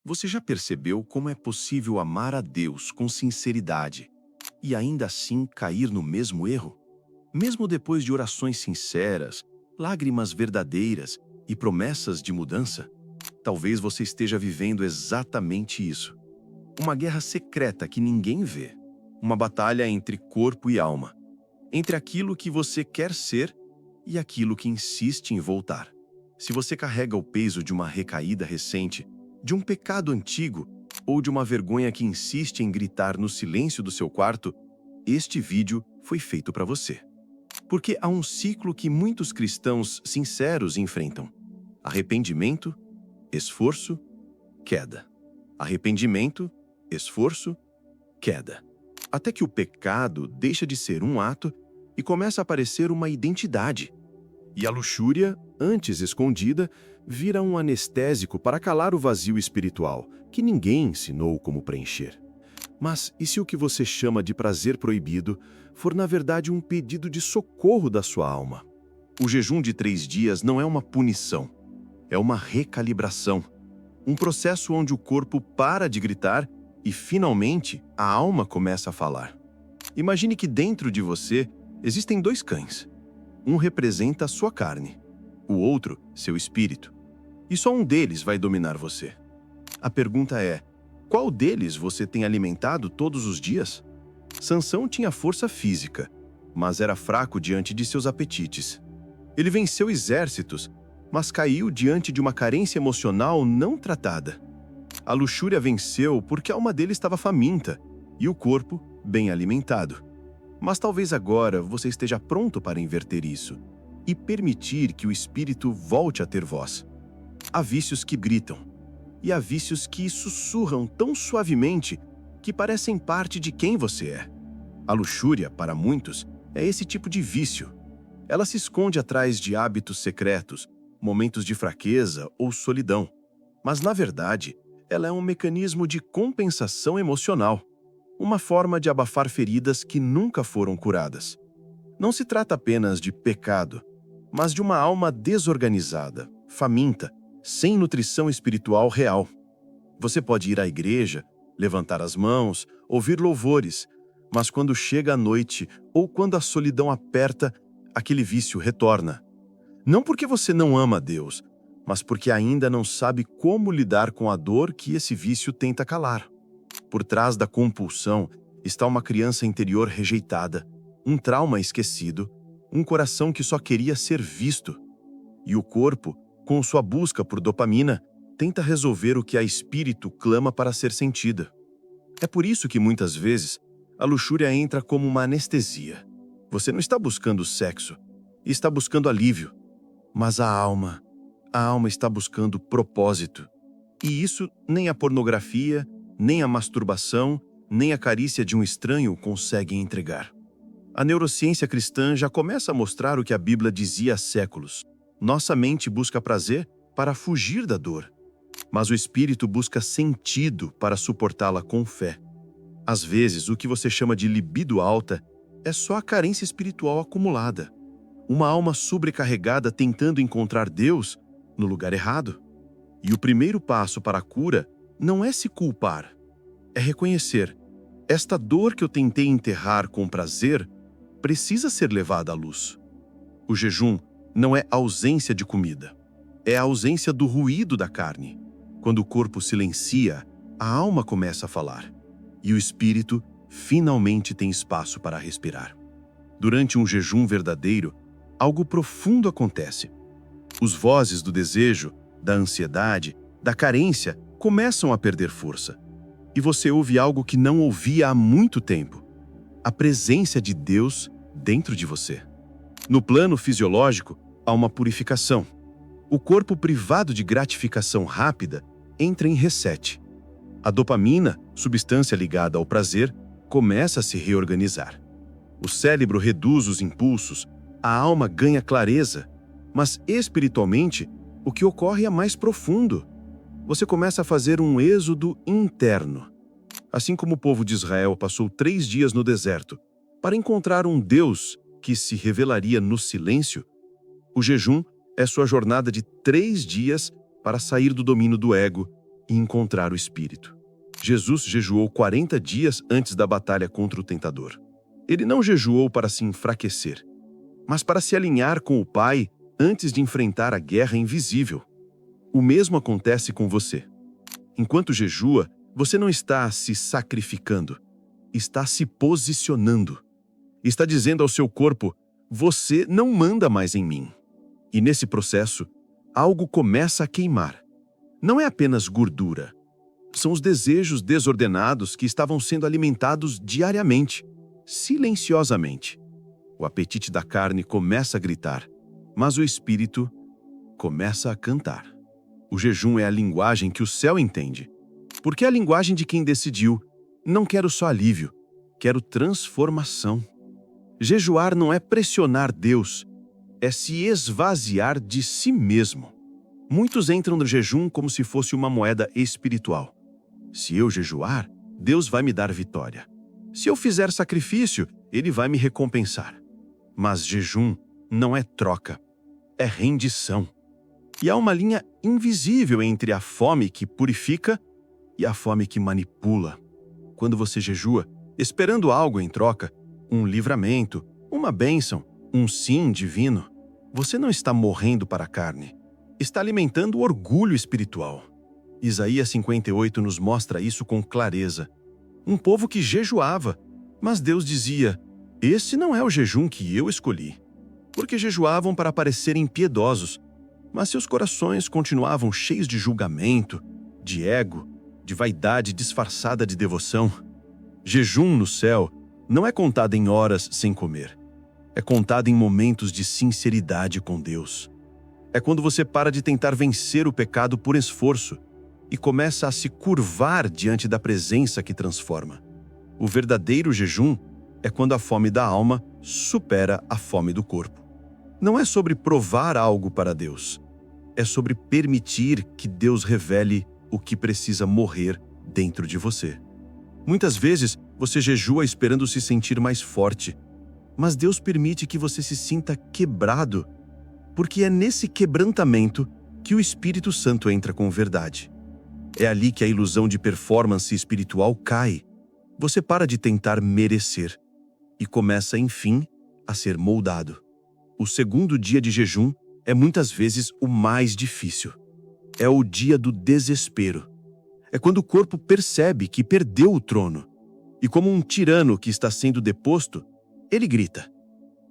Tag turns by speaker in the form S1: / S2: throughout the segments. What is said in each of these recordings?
S1: Você já percebeu como é possível amar a Deus com sinceridade e ainda assim cair no mesmo erro? Mesmo depois de orações sinceras, lágrimas verdadeiras e promessas de mudança? Talvez você esteja vivendo exatamente isso. Uma guerra secreta que ninguém vê. Uma batalha entre corpo e alma. Entre aquilo que você quer ser e aquilo que insiste em voltar. Se você carrega o peso de uma recaída recente, de um pecado antigo ou de uma vergonha que insiste em gritar no silêncio do seu quarto, este vídeo foi feito para você. Porque há um ciclo que muitos cristãos sinceros enfrentam: arrependimento, esforço, queda. Arrependimento, esforço, queda. Até que o pecado deixa de ser um ato e começa a parecer uma identidade. E a luxúria, antes escondida, vira um anestésico para calar o vazio espiritual, que ninguém ensinou como preencher. Mas e se o que você chama de prazer proibido for na verdade um pedido de socorro da sua alma? O jejum de 3 dias não é uma punição, é uma recalibração. Um processo onde o corpo para de gritar e, finalmente, a alma começa a falar. Imagine que dentro de você existem 2 cães. Um representa a sua carne, o outro, seu espírito. E só um deles vai dominar você. A pergunta é: qual deles você tem alimentado todos os dias? Sansão tinha força física, mas era fraco diante de seus apetites. Ele venceu exércitos, mas caiu diante de uma carência emocional não tratada. A luxúria venceu porque a alma dele estava faminta e o corpo bem alimentado. Mas talvez agora você esteja pronto para inverter isso e permitir que o espírito volte a ter voz. Há vícios que gritam e há vícios que sussurram tão suavemente que parecem parte de quem você é. A luxúria, para muitos, é esse tipo de vício. Ela se esconde atrás de hábitos secretos, momentos de fraqueza ou solidão. Mas, na verdade, ela é um mecanismo de compensação emocional, uma forma de abafar feridas que nunca foram curadas. Não se trata apenas de pecado, mas de uma alma desorganizada, faminta, sem nutrição espiritual real. Você pode ir à igreja, levantar as mãos, ouvir louvores, mas quando chega a noite ou quando a solidão aperta, aquele vício retorna. Não porque você não ama a Deus, mas porque ainda não sabe como lidar com a dor que esse vício tenta calar. Por trás da compulsão está uma criança interior rejeitada, um trauma esquecido, um coração que só queria ser visto. E o corpo, com sua busca por dopamina, tenta resolver o que a espírito clama para ser sentida. É por isso que muitas vezes a luxúria entra como uma anestesia. Você não está buscando sexo, está buscando alívio. Mas a alma está buscando propósito. E isso nem a pornografia, nem a masturbação, nem a carícia de um estranho conseguem entregar. A neurociência cristã já começa a mostrar o que a Bíblia dizia há séculos. Nossa mente busca prazer para fugir da dor, mas o espírito busca sentido para suportá-la com fé. Às vezes, o que você chama de libido alta é só a carência espiritual acumulada. Uma alma sobrecarregada tentando encontrar Deus no lugar errado. E o primeiro passo para a cura não é se culpar, é reconhecer: esta dor que eu tentei enterrar com prazer precisa ser levada à luz. O jejum não é ausência de comida, é a ausência do ruído da carne. Quando o corpo silencia, a alma começa a falar, e o espírito finalmente tem espaço para respirar. Durante um jejum verdadeiro, algo profundo acontece. Os vozes do desejo, da ansiedade, da carência começam a perder força. E você ouve algo que não ouvia há muito tempo: a presença de Deus dentro de você. No plano fisiológico, há uma purificação. O corpo privado de gratificação rápida entra em reset. A dopamina, substância ligada ao prazer, começa a se reorganizar. O cérebro reduz os impulsos, a alma ganha clareza, mas espiritualmente, o que ocorre é mais profundo. Você começa a fazer um êxodo interno. Assim como o povo de Israel passou 3 dias no deserto para encontrar um Deus que se revelaria no silêncio, o jejum é sua jornada de 3 dias para sair do domínio do ego e encontrar o Espírito. Jesus jejuou 40 dias antes da batalha contra o tentador. Ele não jejuou para se enfraquecer, mas para se alinhar com o Pai antes de enfrentar a guerra invisível. O mesmo acontece com você. Enquanto jejua, você não está se sacrificando, está se posicionando. Está dizendo ao seu corpo: você não manda mais em mim. E nesse processo, algo começa a queimar. Não é apenas gordura. São os desejos desordenados que estavam sendo alimentados diariamente, silenciosamente. O apetite da carne começa a gritar, mas o espírito começa a cantar. O jejum é a linguagem que o céu entende, porque é a linguagem de quem decidiu: não quero só alívio, quero transformação. Jejuar não é pressionar Deus, é se esvaziar de si mesmo. Muitos entram no jejum como se fosse uma moeda espiritual. Se eu jejuar, Deus vai me dar vitória. Se eu fizer sacrifício, Ele vai me recompensar. Mas jejum não é troca, é rendição. E há uma linha invisível entre a fome que purifica e a fome que manipula. Quando você jejua, esperando algo em troca, um livramento, uma bênção, um sim divino, você não está morrendo para a carne, está alimentando o orgulho espiritual. Isaías 58 nos mostra isso com clareza. Um povo que jejuava, mas Deus dizia: esse não é o jejum que eu escolhi. Porque jejuavam para parecerem piedosos, mas seus corações continuavam cheios de julgamento, de ego, de vaidade disfarçada de devoção. Jejum no céu não é contado em horas sem comer. É contado em momentos de sinceridade com Deus. É quando você para de tentar vencer o pecado por esforço e começa a se curvar diante da presença que transforma. O verdadeiro jejum é quando a fome da alma supera a fome do corpo. Não é sobre provar algo para Deus. É sobre permitir que Deus revele o que precisa morrer dentro de você. Muitas vezes, você jejua esperando se sentir mais forte, mas Deus permite que você se sinta quebrado, porque é nesse quebrantamento que o Espírito Santo entra com verdade. É ali que a ilusão de performance espiritual cai. Você para de tentar merecer e começa, enfim, a ser moldado. O segundo dia de jejum é muitas vezes o mais difícil. É o dia do desespero. É quando o corpo percebe que perdeu o trono. E como um tirano que está sendo deposto, ele grita.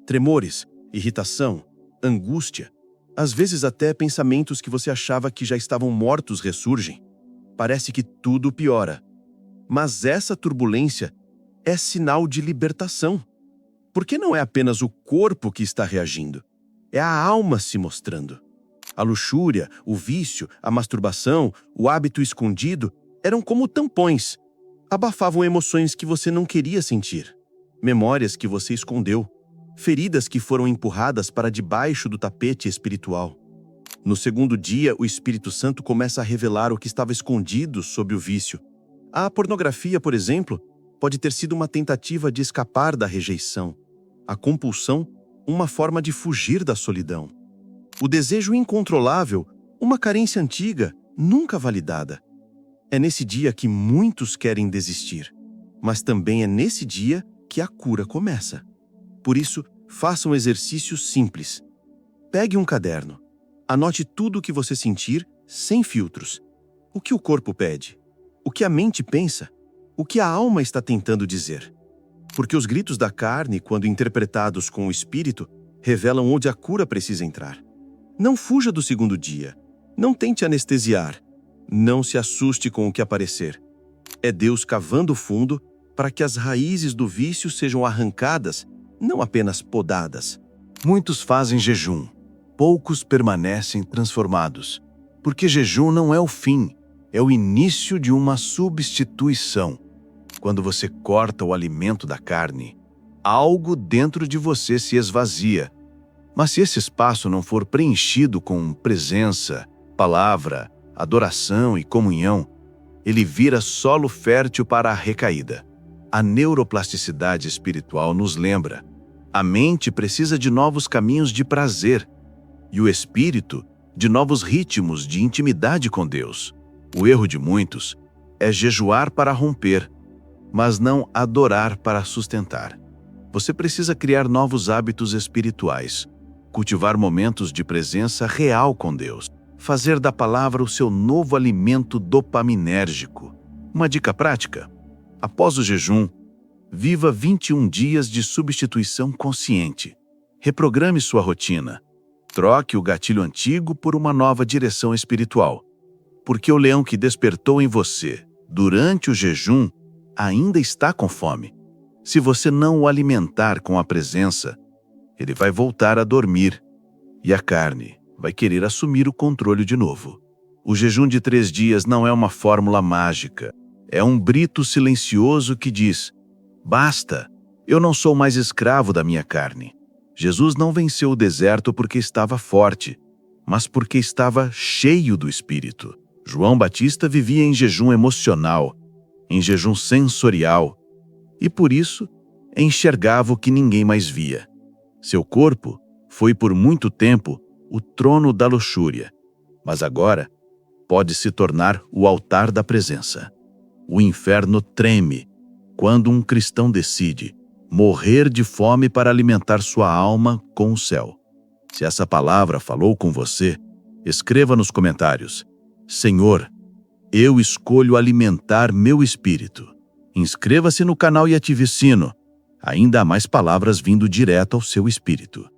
S1: Tremores, irritação, angústia, às vezes até pensamentos que você achava que já estavam mortos ressurgem. Parece que tudo piora. Mas essa turbulência é sinal de libertação. Porque não é apenas o corpo que está reagindo, é a alma se mostrando. A luxúria, o vício, a masturbação, o hábito escondido eram como tampões. Abafavam emoções que você não queria sentir, memórias que você escondeu, feridas que foram empurradas para debaixo do tapete espiritual. No segundo dia, o Espírito Santo começa a revelar o que estava escondido sob o vício. A pornografia, por exemplo, pode ter sido uma tentativa de escapar da rejeição. A compulsão, uma forma de fugir da solidão. O desejo incontrolável, uma carência antiga, nunca validada. É nesse dia que muitos querem desistir, mas também é nesse dia que a cura começa. Por isso, faça um exercício simples. Pegue um caderno. Anote tudo o que você sentir, sem filtros. O que o corpo pede? O que a mente pensa? O que a alma está tentando dizer? Porque os gritos da carne, quando interpretados com o espírito, revelam onde a cura precisa entrar. Não fuja do segundo dia. Não tente anestesiar. Não se assuste com o que aparecer. É Deus cavando fundo para que as raízes do vício sejam arrancadas, não apenas podadas. Muitos fazem jejum. Poucos permanecem transformados. Porque jejum não é o fim, é o início de uma substituição. Quando você corta o alimento da carne, algo dentro de você se esvazia. Mas se esse espaço não for preenchido com presença, palavra, adoração e comunhão, ele vira solo fértil para a recaída. A neuroplasticidade espiritual nos lembra: a mente precisa de novos caminhos de prazer, e o espírito de novos ritmos de intimidade com Deus. O erro de muitos é jejuar para romper, mas não adorar para sustentar. Você precisa criar novos hábitos espirituais, cultivar momentos de presença real com Deus, fazer da palavra o seu novo alimento dopaminérgico. Uma dica prática: após o jejum, viva 21 dias de substituição consciente. Reprograme sua rotina. Troque o gatilho antigo por uma nova direção espiritual. Porque o leão que despertou em você durante o jejum ainda está com fome. Se você não o alimentar com a presença, ele vai voltar a dormir e a carne vai querer assumir o controle de novo. O jejum de 3 dias não é uma fórmula mágica. É um grito silencioso que diz: basta, eu não sou mais escravo da minha carne. Jesus não venceu o deserto porque estava forte, mas porque estava cheio do Espírito. João Batista vivia em jejum emocional, em jejum sensorial, e por isso enxergava o que ninguém mais via. Seu corpo foi por muito tempo o trono da luxúria, mas agora pode se tornar o altar da presença. O inferno treme quando um cristão decide morrer de fome para alimentar sua alma com o céu. Se essa palavra falou com você, escreva nos comentários: Senhor, eu escolho alimentar meu espírito. Inscreva-se no canal e ative o sino. Ainda há mais palavras vindo direto ao seu espírito.